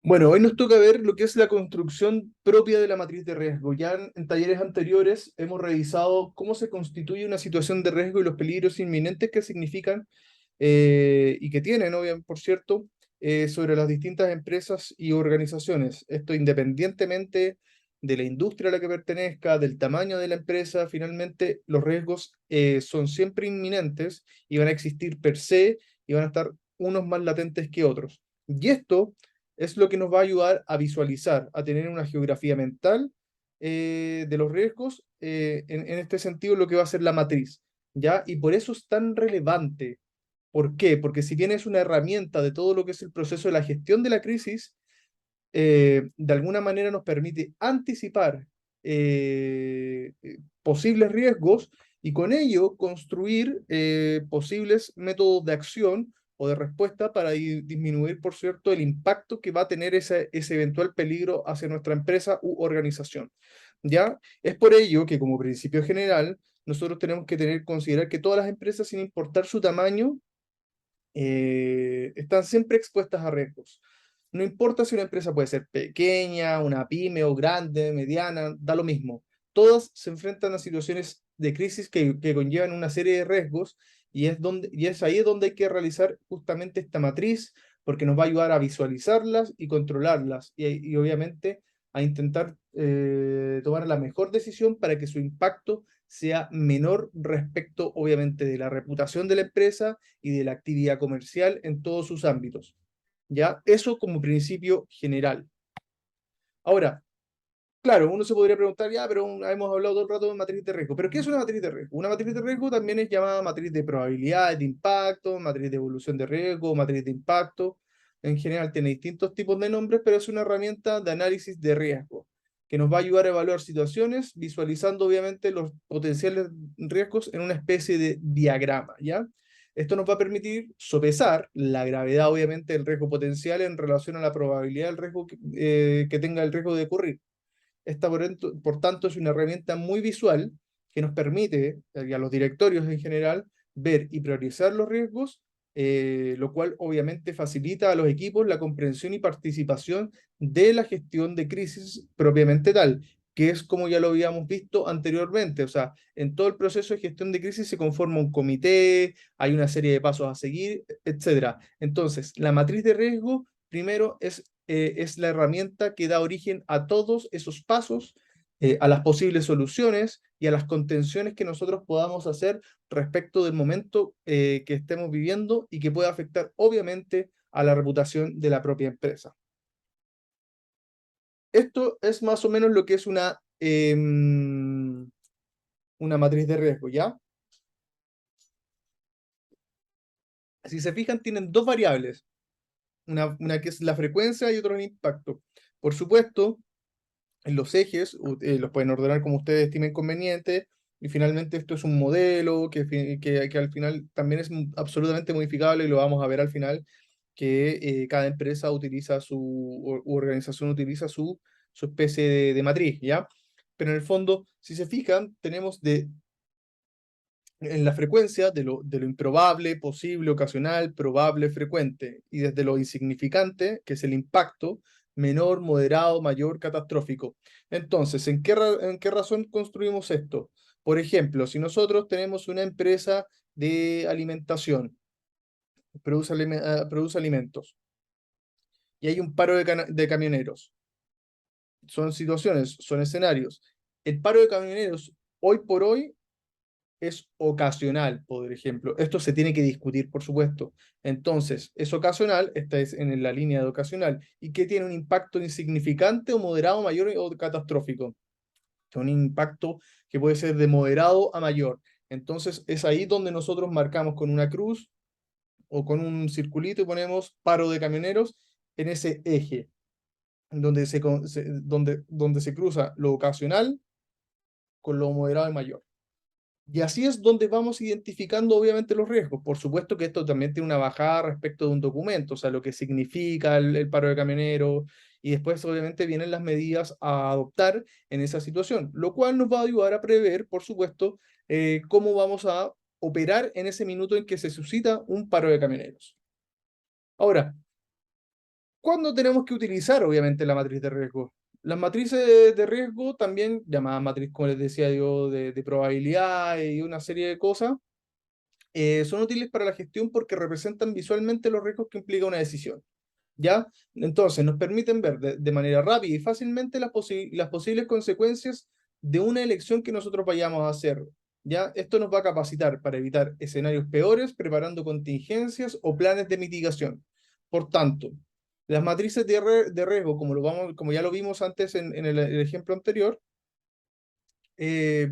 Bueno, hoy nos toca ver lo que es la construcción propia de la matriz de riesgo. Ya en talleres anteriores hemos revisado cómo se constituye una situación de riesgo y los peligros inminentes que significan y que tienen, obviamente, por cierto, sobre las distintas empresas y organizaciones. Esto independientemente de la industria a la que pertenezca, del tamaño de la empresa, finalmente los riesgos son siempre inminentes y van a existir per se y van a estar unos más latentes que otros. Y esto es lo que nos va a ayudar a visualizar, a tener una geografía mental de los riesgos, en este sentido lo que va a ser la matriz, ¿ya? Y por eso es tan relevante. ¿Por qué? Porque si bien es una herramienta de todo lo que es el proceso de la gestión de la crisis, de alguna manera nos permite anticipar posibles riesgos y con ello construir posibles métodos de acción o de respuesta para disminuir, por cierto, el impacto que va a tener ese eventual peligro hacia nuestra empresa u organización. ¿Ya? Es por ello que como principio general, nosotros tenemos que considerar que todas las empresas, sin importar su tamaño, están siempre expuestas a riesgos. No importa si una empresa puede ser pequeña, una pyme o grande, mediana, da lo mismo. Todas se enfrentan a situaciones de crisis que conllevan una serie de riesgos y es ahí donde hay que realizar justamente esta matriz porque nos va a ayudar a visualizarlas y controlarlas y obviamente a intentar tomar la mejor decisión para que su impacto sea menor respecto obviamente de la reputación de la empresa y de la actividad comercial en todos sus ámbitos. ¿Ya? Eso como principio general. Ahora, claro, uno se podría preguntar, ya, pero hemos hablado todo el rato de matriz de riesgo. ¿Pero qué es una matriz de riesgo? Una matriz de riesgo también es llamada matriz de probabilidades de impacto, matriz de evolución de riesgo, matriz de impacto. En general tiene distintos tipos de nombres, pero es una herramienta de análisis de riesgo que nos va a ayudar a evaluar situaciones, visualizando obviamente los potenciales riesgos en una especie de diagrama, ¿ya? Esto nos va a permitir sopesar la gravedad, obviamente, del riesgo potencial en relación a la probabilidad del riesgo que tenga el riesgo de ocurrir. Esta, por tanto, es una herramienta muy visual que nos permite, y a los directorios en general, ver y priorizar los riesgos, lo cual obviamente facilita a los equipos la comprensión y participación de la gestión de crisis propiamente tal, que es como ya lo habíamos visto anteriormente. O sea, en todo el proceso de gestión de crisis se conforma un comité, hay una serie de pasos a seguir, etcétera. Entonces, la matriz de riesgo, primero, es la herramienta que da origen a todos esos pasos, a las posibles soluciones y a las contenciones que nosotros podamos hacer respecto del momento que estemos viviendo y que pueda afectar obviamente a la reputación de la propia empresa. Esto es más o menos lo que es una matriz de riesgo, ¿ya? Si se fijan, tienen dos variables, una que es la frecuencia y otra el impacto. Por supuesto, en los ejes, los pueden ordenar como ustedes estimen conveniente, y finalmente esto es un modelo que al final también es absolutamente modificable y lo vamos a ver al final, que cada empresa utiliza u organización utiliza su especie de matriz, ¿ya? Pero en el fondo, si se fijan, tenemos en la frecuencia de lo improbable, posible, ocasional, probable, frecuente, y desde lo insignificante, que es el impacto, menor, moderado, mayor, catastrófico. Entonces, ¿en qué razón construimos esto? Por ejemplo, si nosotros tenemos una empresa de alimentación, produce alimentos, y hay un paro de camioneros, son situaciones, son escenarios. El paro de camioneros, hoy por hoy, es ocasional, por ejemplo. Esto se tiene que discutir, por supuesto. Entonces, es ocasional, esta es en la línea de ocasional, y que tiene un impacto insignificante o moderado, mayor o catastrófico. Un impacto que puede ser de moderado a mayor. Entonces, es ahí donde nosotros marcamos con una cruz o con un circulito y ponemos paro de camioneros en ese eje, donde se cruza lo ocasional con lo moderado y mayor. Y así es donde vamos identificando obviamente los riesgos. Por supuesto que esto también tiene una bajada respecto de un documento, o sea, lo que significa el paro de camioneros, y después obviamente vienen las medidas a adoptar en esa situación, lo cual nos va a ayudar a prever, por supuesto, cómo vamos a operar en ese minuto en que se suscita un paro de camioneros. Ahora, ¿Cuándo tenemos que utilizar, obviamente, la matriz de riesgo? Las matrices de riesgo, también llamadas matriz, como les decía yo, de probabilidad y una serie de cosas, son útiles para la gestión porque representan visualmente los riesgos que implica una decisión. ¿Ya? Entonces, nos permiten ver de manera rápida y fácilmente las posibles consecuencias de una elección que nosotros vayamos a hacer. ¿Ya? Esto nos va a capacitar para evitar escenarios peores, preparando contingencias o planes de mitigación. Por tanto, las matrices de riesgo, como ya lo vimos antes en el ejemplo anterior,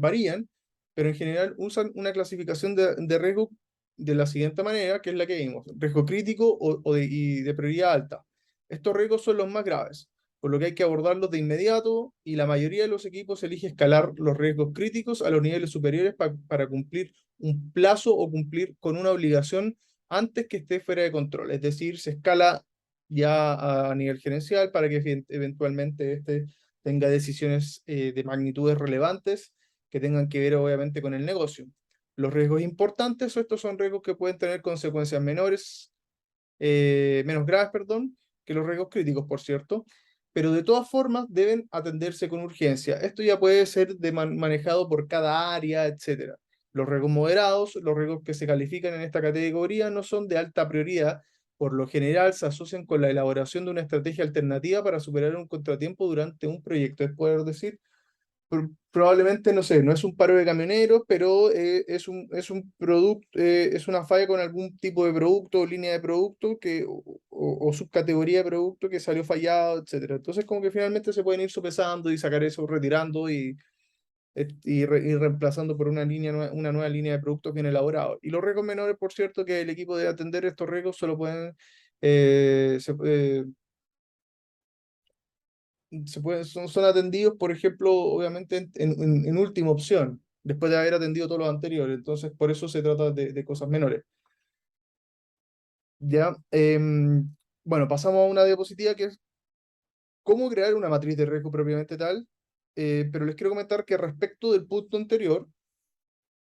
varían, pero en general usan una clasificación de riesgo de la siguiente manera, que es la que vimos: riesgo crítico y de prioridad alta. Estos riesgos son los más graves, por lo que hay que abordarlos de inmediato, y la mayoría de los equipos elige escalar los riesgos críticos a los niveles superiores para cumplir un plazo o cumplir con una obligación antes que esté fuera de control. Es decir, se escala ya a nivel gerencial para que eventualmente este tenga decisiones de magnitudes relevantes que tengan que ver obviamente con el negocio. Los riesgos importantes, estos son riesgos que pueden tener consecuencias menos graves, perdón, que los riesgos críticos, por cierto, pero de todas formas deben atenderse con urgencia. Esto ya puede ser manejado por cada área, etcétera. Los riesgos moderados, los riesgos que se califican en esta categoría, no son de alta prioridad. Por lo general se asocian con la elaboración de una estrategia alternativa para superar un contratiempo durante un proyecto. Es poder decir, probablemente, no sé, no es un paro de camioneros, pero es un producto, es una falla con algún tipo de producto o línea de producto o subcategoría de producto que salió fallado, etcétera. Entonces, como que finalmente se pueden ir sopesando y sacar eso, retirando y reemplazando por una nueva línea de productos bien elaborados. Y los riesgos menores, por cierto, que el equipo debe atender estos riesgos, solo pueden, son atendidos, por ejemplo, obviamente en última opción, después de haber atendido todos los anteriores. Entonces, por eso se trata de cosas menores. Ya, bueno, pasamos a una diapositiva que es cómo crear una matriz de riesgo propiamente tal, pero les quiero comentar que respecto del punto anterior,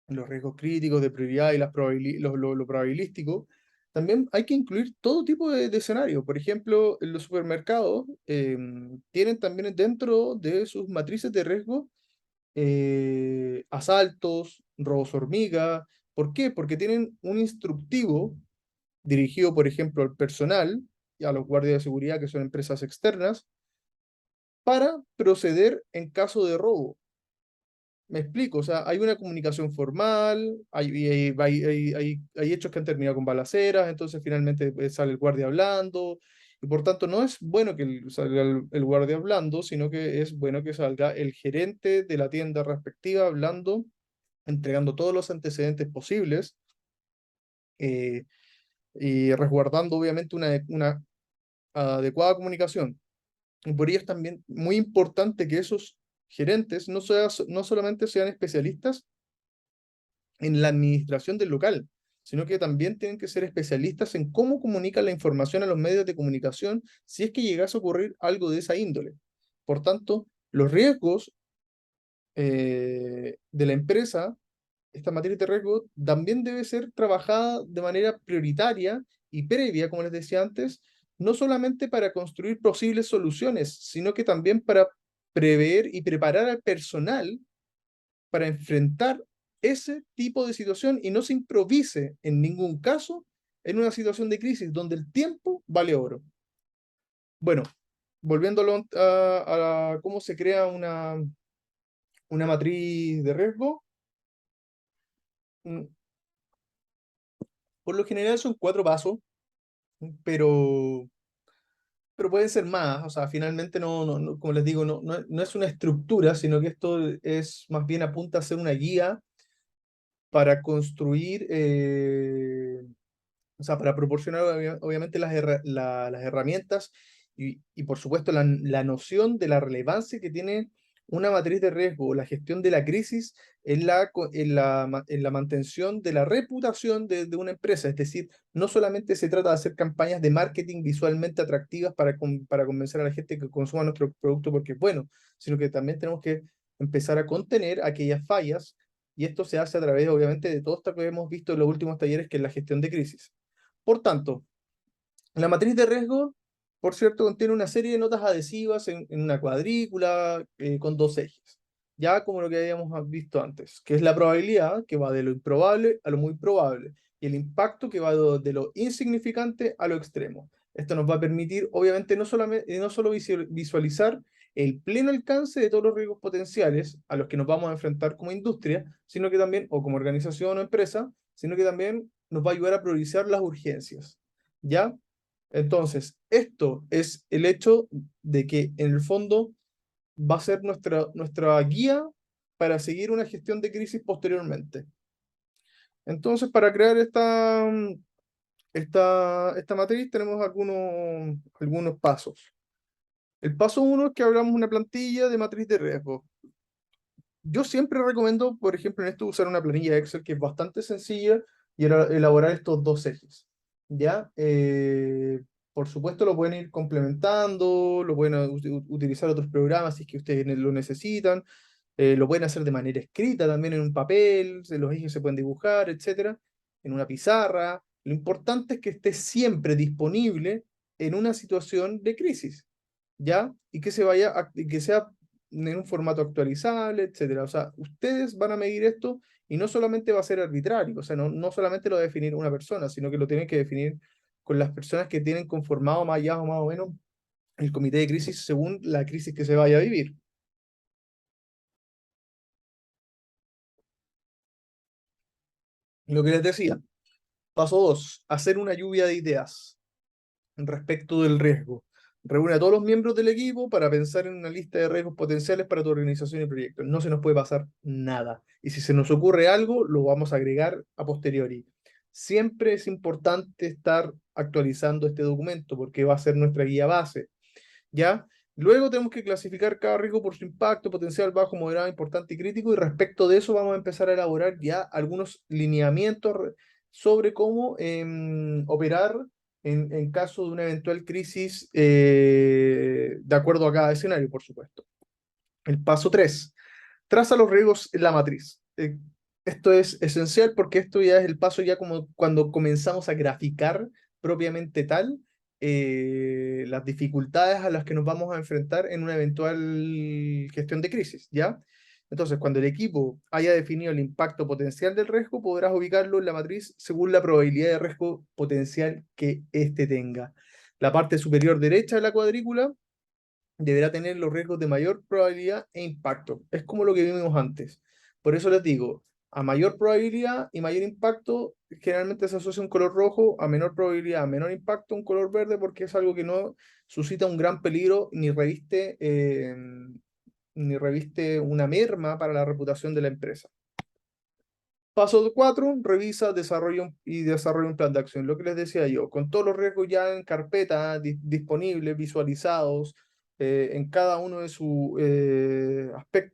los riesgos críticos de prioridad y lo probabilístico, también hay que incluir todo tipo de escenarios. Por ejemplo, en los supermercados tienen también dentro de sus matrices de riesgo asaltos, robos hormiga. ¿Por qué? Porque tienen un instructivo dirigido, por ejemplo, al personal y a los guardias de seguridad, que son empresas externas, para proceder en caso de robo. Me explico, o sea, hay una comunicación formal, hay hechos que han terminado con balaceras, entonces finalmente sale el guardia hablando, y por tanto no es bueno que salga el guardia hablando, sino que es bueno que salga el gerente de la tienda respectiva hablando, entregando todos los antecedentes posibles, eh, y resguardando obviamente una adecuada comunicación. Y por ello es también muy importante que esos gerentes no solamente sean especialistas en la administración del local, sino que también tienen que ser especialistas en cómo comunican la información a los medios de comunicación si es que llegase a ocurrir algo de esa índole. Por tanto, los riesgos de la empresa, esta materia de riesgo, también debe ser trabajada de manera prioritaria y previa, como les decía antes, no solamente para construir posibles soluciones, sino que también para prever y preparar al personal para enfrentar ese tipo de situación y no se improvise en ningún caso en una situación de crisis donde el tiempo vale oro. Bueno, volviendo a cómo se crea una matriz de riesgo, mm, por lo general son 4 pasos, pero, pero pueden ser más. O sea, finalmente como les digo, no es una estructura, sino que esto es más bien apunta a ser una guía para construir, o sea, para proporcionar obviamente las herramientas y por supuesto la noción de la relevancia que tiene una matriz de riesgo o la gestión de la crisis en la mantención de la reputación de una empresa. Es decir, no solamente se trata de hacer campañas de marketing visualmente atractivas para convencer a la gente que consuma nuestro producto porque es bueno, sino que también tenemos que empezar a contener aquellas fallas, y esto se hace a través, obviamente, de todo esto que hemos visto en los últimos talleres, que es la gestión de crisis. Por tanto, la matriz de riesgo por cierto, contiene una serie de notas adhesivas en una cuadrícula con dos ejes, ya como lo que habíamos visto antes, que es la probabilidad, que va de lo improbable a lo muy probable, y el impacto, que va de lo insignificante a lo extremo. Esto nos va a permitir, obviamente, no solo visualizar el pleno alcance de todos los riesgos potenciales a los que nos vamos a enfrentar como industria, sino que también, o como organización o empresa, sino que también nos va a ayudar a priorizar las urgencias, ¿ya? Entonces, esto es el hecho de que en el fondo va a ser nuestra guía para seguir una gestión de crisis posteriormente. Entonces, para crear esta matriz tenemos algunos pasos. El paso uno es que hablamos una plantilla de matriz de riesgo. Yo siempre recomiendo, por ejemplo, en esto usar una planilla Excel que es bastante sencilla y elaborar estos dos ejes. ¿Ya? Por supuesto lo pueden ir complementando, lo pueden utilizar otros programas si es que ustedes lo necesitan, lo pueden hacer de manera escrita también en un papel, los ejes se pueden dibujar, etcétera, en una pizarra. Lo importante es que esté siempre disponible en una situación de crisis, ¿ya? Y que y que sea en un formato actualizable, etcétera. O sea, ustedes van a medir esto y no solamente va a ser arbitrario, o sea, no solamente lo va a definir una persona, sino que lo tienen que definir con las personas que tienen conformado más allá o más o menos el comité de crisis según la crisis que se vaya a vivir. Lo que les decía, paso 2, hacer una lluvia de ideas respecto del riesgo. Reúne a todos los miembros del equipo para pensar en una lista de riesgos potenciales para tu organización y proyecto. No se nos puede pasar nada. Y si se nos ocurre algo, lo vamos a agregar a posteriori. Siempre es importante estar actualizando este documento porque va a ser nuestra guía base, ¿ya? Luego tenemos que clasificar cada riesgo por su impacto, potencial bajo, moderado, importante y crítico, y respecto de eso vamos a empezar a elaborar ya algunos lineamientos sobre cómo operar en caso de una eventual crisis de acuerdo a cada escenario, por supuesto. El paso 3: traza los riesgos en la matriz. Esto es esencial porque esto ya es el paso ya como cuando comenzamos a graficar propiamente tal las dificultades a las que nos vamos a enfrentar en una eventual gestión de crisis, ¿ya? Entonces, cuando el equipo haya definido el impacto potencial del riesgo, podrás ubicarlo en la matriz según la probabilidad de riesgo potencial que éste tenga. La parte superior derecha de la cuadrícula deberá tener los riesgos de mayor probabilidad e impacto. Es como lo que vimos antes. Por eso les digo, a mayor probabilidad y mayor impacto, generalmente se asocia un color rojo, a menor probabilidad, menor impacto, un color verde, porque es algo que no suscita un gran peligro ni reviste una merma para la reputación de la empresa. Paso 4, revisa desarrolla un plan de acción. Lo que les decía yo, con todos los riesgos ya en carpeta, disponibles, visualizados, en cada uno de sus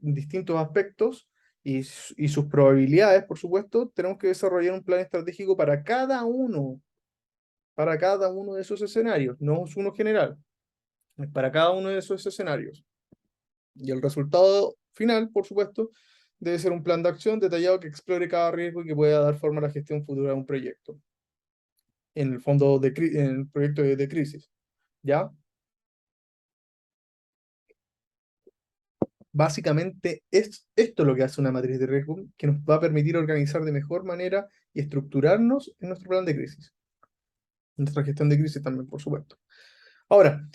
distintos aspectos y sus probabilidades, por supuesto, tenemos que desarrollar un plan estratégico para cada uno de esos escenarios, no es uno general, es para cada uno de esos escenarios. Y el resultado final, por supuesto, debe ser un plan de acción detallado que explore cada riesgo y que pueda dar forma a la gestión futura de un proyecto, en el fondo en el proyecto de crisis. ¿Ya? Básicamente es esto lo que hace una matriz de riesgo, que nos va a permitir organizar de mejor manera y estructurarnos en nuestro plan de crisis, nuestra gestión de crisis también, por supuesto. Ahora,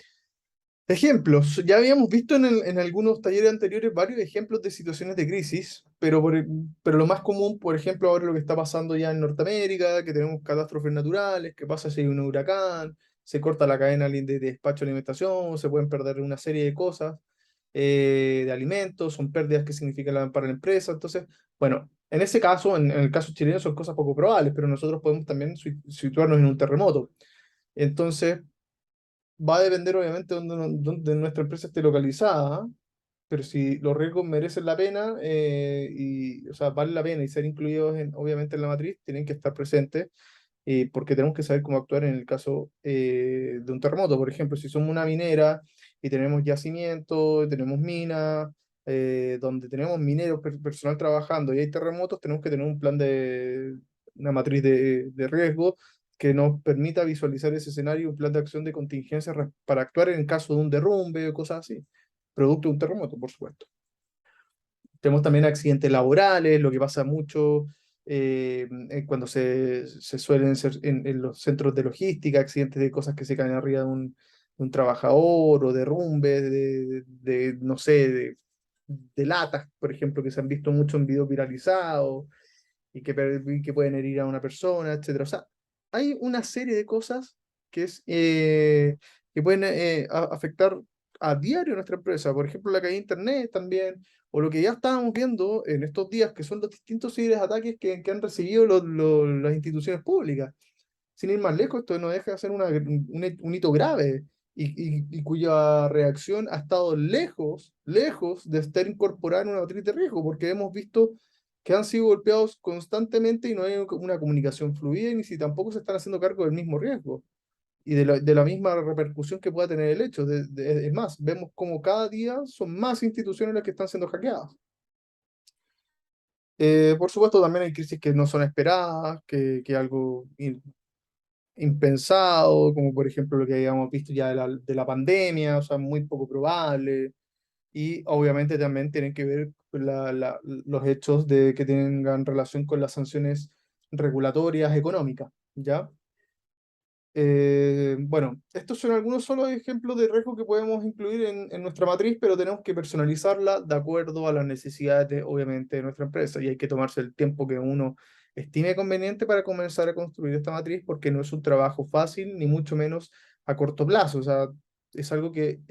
ejemplos. Ya habíamos visto en algunos talleres anteriores varios ejemplos de situaciones de crisis, pero lo más común, por ejemplo, ahora lo que está pasando ya en Norteamérica, que tenemos catástrofes naturales, qué pasa si hay un huracán, se corta la cadena de despacho de alimentación, se pueden perder una serie de cosas, de alimentos, son pérdidas que significan para la empresa. Entonces, bueno, en ese caso, en el caso chileno, son cosas poco probables, pero nosotros podemos también situarnos en un terremoto. Entonces, va a depender obviamente de donde nuestra empresa esté localizada, ¿ah? Pero si los riesgos merecen la pena, o sea, vale la pena y ser incluidos obviamente en la matriz, tienen que estar presentes, porque tenemos que saber cómo actuar en el caso de un terremoto. Por ejemplo, si somos una minera y tenemos yacimientos, tenemos minas, donde tenemos mineros, personal trabajando y hay terremotos, tenemos que tener un plan una matriz de riesgo que nos permita visualizar ese escenario, un plan de acción de contingencia para actuar en caso de un derrumbe o cosas así, producto de un terremoto, por supuesto. Tenemos también accidentes laborales, lo que pasa mucho cuando se suelen ser en los centros de logística, accidentes de cosas que se caen arriba de un trabajador o derrumbes no sé, de latas, por ejemplo, que se han visto mucho en videos viralizados y que pueden herir a una persona, etcétera. O sea, hay una serie de cosas que pueden afectar a diario a nuestra empresa. Por ejemplo, la caída de Internet también, o lo que ya estábamos viendo en estos días, que son los distintos ciberataques que han recibido las instituciones públicas. Sin ir más lejos, esto no deja de ser un hito grave y cuya reacción ha estado lejos de estar incorporada en una matriz de riesgo, porque hemos visto que han sido golpeados constantemente y no hay una comunicación fluida, ni si tampoco se están haciendo cargo del mismo riesgo y de la misma repercusión que pueda tener el hecho. Es más, vemos como cada día son más instituciones las que están siendo hackeadas. Por supuesto, también hay crisis que no son esperadas, que algo impensado, como por ejemplo lo que habíamos visto ya de la pandemia, o sea, muy poco probable. Y obviamente también tienen que ver con los hechos de que tengan relación con las sanciones regulatorias económicas, ¿ya? Bueno, estos son algunos solo ejemplos de riesgo que podemos incluir en nuestra matriz, pero tenemos que personalizarla de acuerdo a las necesidades, obviamente, de nuestra empresa y hay que tomarse el tiempo que uno estime conveniente para comenzar a construir esta matriz porque no es un trabajo fácil, ni mucho menos a corto plazo, o sea, es algo que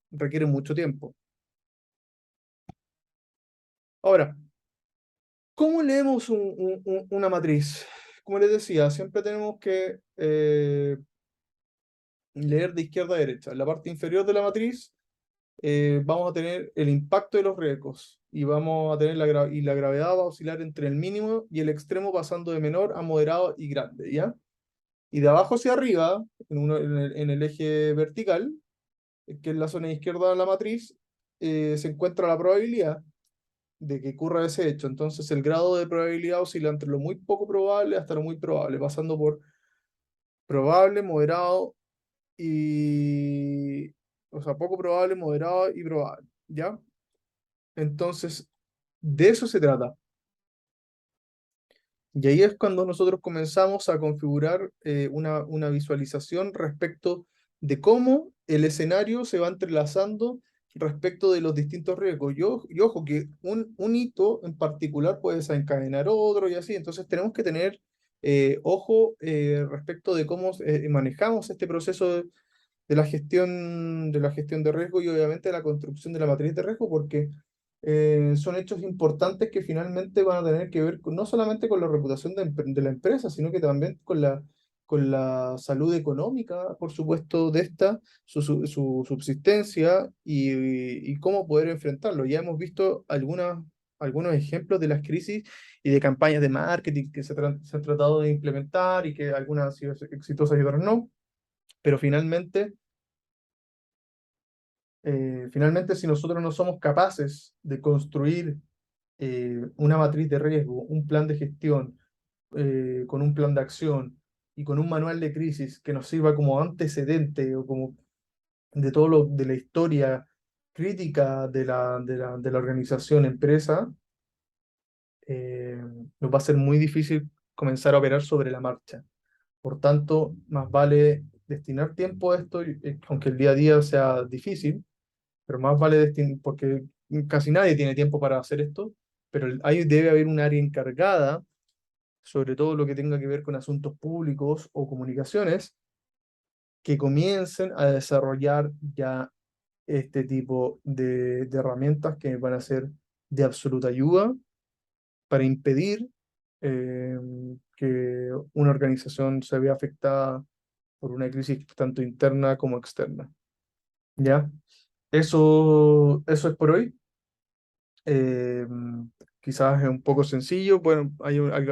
requiere mucho tiempo. Ahora, ¿cómo leemos una matriz? Como les decía, siempre tenemos que leer de izquierda a derecha. En la parte inferior de la matriz vamos a tener el impacto de los riesgos y vamos a tener y la gravedad va a oscilar entre el mínimo y el extremo pasando de menor a moderado y grande, ¿ya? Y de abajo hacia arriba, en el eje vertical, que es la zona izquierda de la matriz, se encuentra la probabilidad de que ocurra ese hecho. Entonces el grado de probabilidad oscila entre lo muy poco probable hasta lo muy probable, pasando por probable, moderado y... O sea, poco probable, moderado y probable, ¿ya? Entonces, de eso se trata. Y ahí es cuando nosotros comenzamos a configurar una visualización respecto de cómo el escenario se va entrelazando respecto de los distintos riesgos. Y ojo, que un hito en particular puede desencadenar otro y así. Entonces tenemos que tener ojo respecto de cómo manejamos este proceso de la gestión de riesgo y obviamente de la construcción de la matriz de riesgo, porque son hechos importantes que finalmente van a tener que ver no solamente con la reputación de la empresa, sino que también con la salud económica, por supuesto, de esta, su subsistencia y cómo poder enfrentarlo. Ya hemos visto algunos ejemplos de las crisis y de campañas de marketing que se han tratado de implementar y que algunas han sido exitosas y otras no, pero finalmente, si nosotros no somos capaces de construir una matriz de riesgo, un plan de gestión, con un plan de acción y con un manual de crisis que nos sirva como antecedente o como de todo de la historia crítica de la organización empresa, eh, nos va a ser muy difícil comenzar a operar sobre la marcha. Por tanto, más vale destinar tiempo a esto, aunque el día a día sea difícil, pero más vale porque casi nadie tiene tiempo para hacer esto, pero ahí debe haber un área encargada, sobre todo lo que tenga que ver con asuntos públicos o comunicaciones, que comiencen a desarrollar ya este tipo de herramientas que van a ser de absoluta ayuda para impedir eh, que una organización se vea afectada por una crisis tanto interna como externa. ¿Ya? Eso es por hoy. Eh, Quizás es un poco sencillo. Bueno,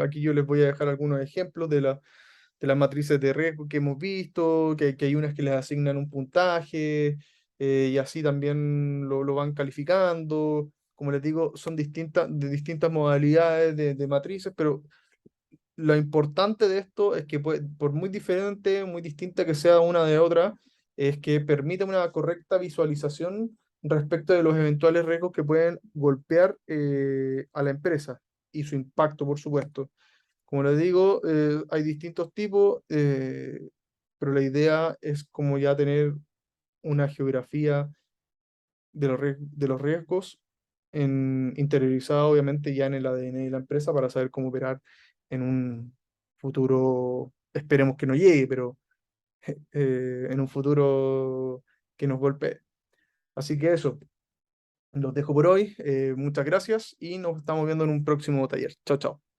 aquí yo les voy a dejar algunos ejemplos de las matrices de riesgo que hemos visto, que hay unas que les asignan un puntaje y así también lo van calificando. Como les digo, son de distintas modalidades de matrices, pero lo importante de esto es que por muy diferente, muy distinta que sea una de otra, es que permite una correcta visualización respecto de los eventuales riesgos que pueden golpear a la empresa y su impacto, por supuesto. Como les digo, hay distintos tipos, pero la idea es como ya tener una geografía de los riesgos interiorizada, obviamente, ya en el ADN de la empresa para saber cómo operar en un futuro, esperemos que no llegue, pero en un futuro que nos golpee. Así que eso, los dejo por hoy. Muchas gracias y nos estamos viendo en un próximo taller. Chao, chao.